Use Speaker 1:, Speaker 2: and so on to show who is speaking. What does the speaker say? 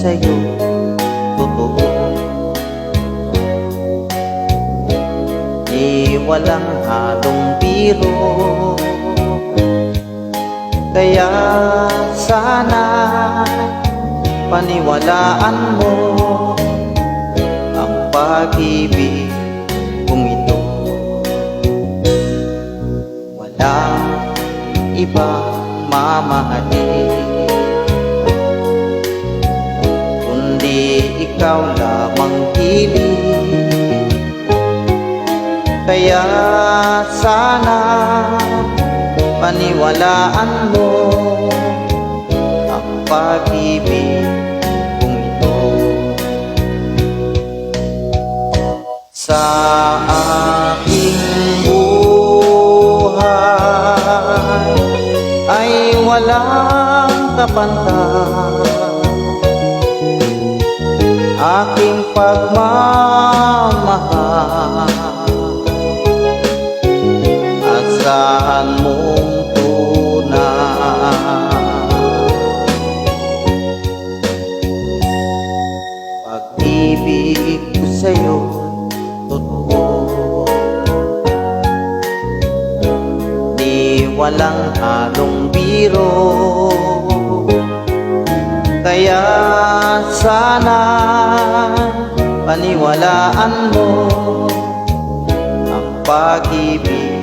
Speaker 1: sa'yo totoo. Di walang halong biro, kaya sana paniwalaan mo ang pag-ibig kong ito. Walang ibang mamahalin kundi ikaw lamang hiling. Kaya sana paniwalaan mo ang pag-ibig kong ito. Sa aking buhay ay walang kapantay aking pagmamahal. Asahan mong tunay pag-ibig ko sa'yo totoo. Di walang halong biro, kaya sana paniwalaan mo ang pag-ibig